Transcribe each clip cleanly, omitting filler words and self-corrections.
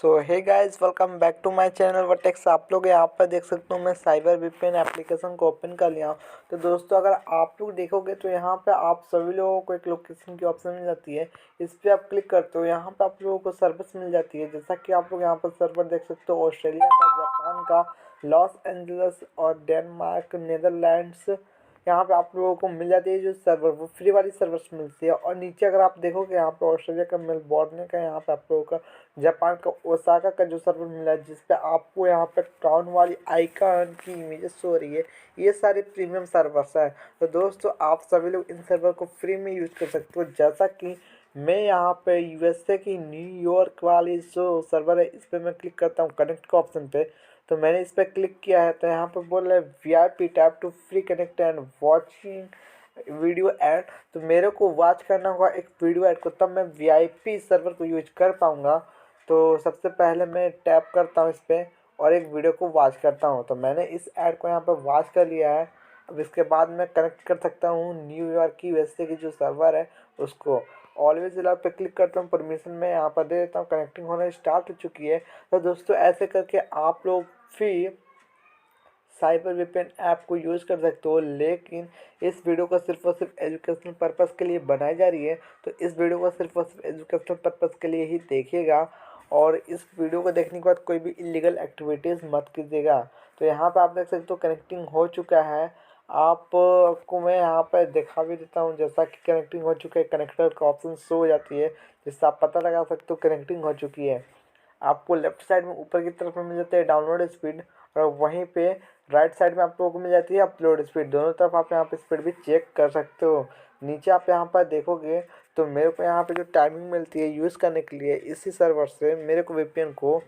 So hey guys, welcome back to my channel Vertex. आप लोग यहाँ पर देख सकते हो मैं साइबर वीपीएन एप्लीकेशन को ओपन कर लिया हूँ। तो दोस्तों, अगर आप लोग देखोगे तो यहाँ पे आप सभी लोगों को एक लोकेशन की ऑप्शन मिल जाती है। इस पर आप क्लिक करते हो, यहाँ पे आप लोगों को सर्विस मिल जाती है। जैसा कि आप लोग यहाँ पर सर्वर देख सकते हो, ऑस्ट्रेलिया का, जापान का, लॉस एंजल्स और डेनमार्क, नीदरलैंड्स। यहाँ पे आप लोगों को मिल जाती है जो सर्वर, वो फ्री वाली सर्विस मिलती है। और नीचे अगर आप देखोगे यहाँ पे ऑस्ट्रेलिया का मेलबोर्न का, यहाँ पे आप लोगों का जापान का ओसाका का जो सर्वर मिला है, जिस पे आपको यहाँ पे क्राउन वाली आइकन की इमेजेस शो हो रही है। ये सारे प्रीमियम सर्वर्स हैं। तो दोस्तों, आप सभी लोग इन सर्वर को फ्री में यूज़ कर सकते हो। जैसा कि मैं यहाँ पे यूएसए की न्यूयॉर्क वाली जो सर्वर है, इस पर मैं क्लिक करता हूँ कनेक्ट के ऑप्शन पे। तो मैंने इस पर क्लिक किया है, तो यहाँ पर बोल रहा है VIP tap to free connect and watching video ad. तो मेरे को वॉच करना होगा एक वीडियो ऐड को, तब मैं VIP सर्वर को यूज कर पाऊँगा। तो सबसे पहले मैं टैप करता हूँ इस पर और एक वीडियो को वॉच करता हूँ। तो मैंने इस ऐड को यहाँ पर वॉच कर लिया है। अब इसके बाद मैं कनेक्ट कर सकता हूँ न्यूयॉर्क की यूएसए की जो सर्वर है उसको। ऑलवेज अलाउ पे क्लिक करता हूँ, परमिशन में यहाँ पर दे देता हूँ। कनेक्टिंग होना स्टार्ट हो चुकी है। तो दोस्तों, ऐसे करके आप लोग भी साइबर वीपीएन ऐप को यूज़ कर सकते हो। लेकिन इस वीडियो को सिर्फ और सिर्फ एजुकेशनल पर्पज़ के लिए बनाई जा रही है। तो इस वीडियो को सिर्फ और सिर्फ एजुकेशनल पर्पज़ के लिए ही देखिएगा। और इस वीडियो को देखने के बाद कोई भी इलीगल एक्टिविटीज़ मत कीजिएगा। तो यहाँ पे आप देख सकते हो कनेक्टिंग हो चुका है। आपको मैं यहाँ पर दिखा भी देता हूँ। जैसा कि कनेक्टिंग हो चुका है, कनेक्टर का ऑप्शन शो हो जाती है, जिससे आप पता लगा सकते हो कनेक्टिंग हो चुकी है। आपको लेफ्ट साइड में ऊपर की तरफ में मिल जाता है डाउनलोड स्पीड, और वहीं पे राइट साइड में आप लोगों को मिल जाती है अपलोड स्पीड। दोनों तरफ आप यहाँ पे स्पीड भी चेक कर सकते हो। नीचे आप यहाँ पर देखोगे तो मेरे को यहाँ पे जो टाइमिंग मिलती है यूज़ करने के लिए इसी सर्वर से, मेरे को वीपीएन को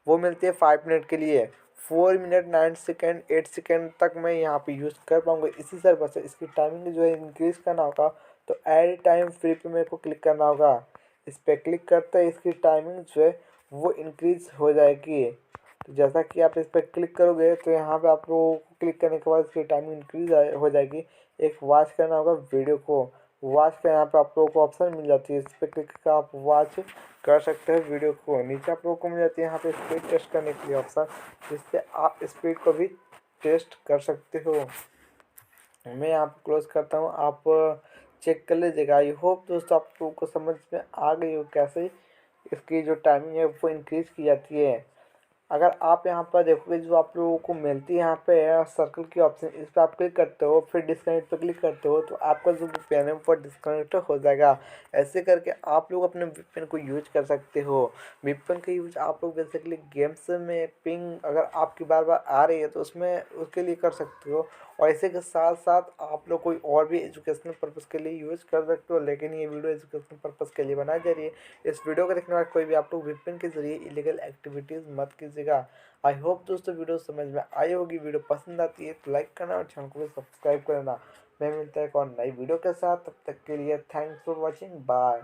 वो मिलती है 5 मिनट के लिए। 4 मिनट 9 सेकेंड 8 सेकेंड तक मैं यहाँ पे यूज़ कर पाऊँगा इसी सर्वर से। इसकी टाइमिंग जो है इंक्रीज़ करना होगा, तो एड टाइम फ्री पे मेरे को क्लिक करना होगा। इस पर क्लिक करते ही इसकी टाइमिंग जो है वो इंक्रीज़ हो जाएगी। तो जैसा कि आप इस पर क्लिक करोगे तो यहाँ पे आप लोगों को क्लिक करने के बाद इसकी टाइमिंग इंक्रीज हो जाएगी। एक वॉच करना होगा वीडियो को। वॉच का यहाँ पे आप लोगों को ऑप्शन मिल जाती है, इस पर क्लिक करके आप वॉच कर सकते हैं वीडियो को। नीचे आप लोगों को मिल जाती है यहाँ पे स्पीड टेस्ट करने के लिए ऑप्शन, जिससे आप स्पीड को भी टेस्ट कर सकते हो। मैं यहाँ पे क्लोज करता हूँ, आप चेक कर लीजिएगा। आई होप दोस्तों आप लोगों को समझ में आ गई हो कैसे इसकी जो टाइमिंग है वो इंक्रीज़ की जाती है। अगर आप यहाँ पर देखोगे जो आप लोगों को मिलती है यहाँ पे सर्कल की ऑप्शन, इस पर आप क्लिक करते हो, फिर डिस्कनेक्ट पर क्लिक करते हो, तो आपका जो वीपीएन है वो डिस्कनेक्ट हो जाएगा। ऐसे करके आप लोग अपने वीपीएन को यूज कर सकते हो। वीपीएन का यूज आप लोग बेसिकली गेम्स में पिंग अगर आपकी बार बार आ रही है तो उसमें उसके लिए कर सकते हो। और इसी के साथ साथ आप लोग कोई और भी एजुकेशनल पर्पज़ के लिए यूज़ कर सकते हो। लेकिन ये वीडियो एजुकेशनल पर्पज़ के लिए बनाई जा रही है। इस वीडियो को देखने के बाद कोई भी आप लोग वीपीएन के जरिए इलीगल एक्टिविटीज़ मत कीजिएगा। आई होप दोस्तों वीडियो समझ में आई होगी। वीडियो पसंद आती है तो लाइक करना और चैनल को भी सब्सक्राइब करना। मैं मिलता है एक और नई वीडियो के साथ, तब तक के लिए थैंक्स फॉर वॉचिंग, बाय।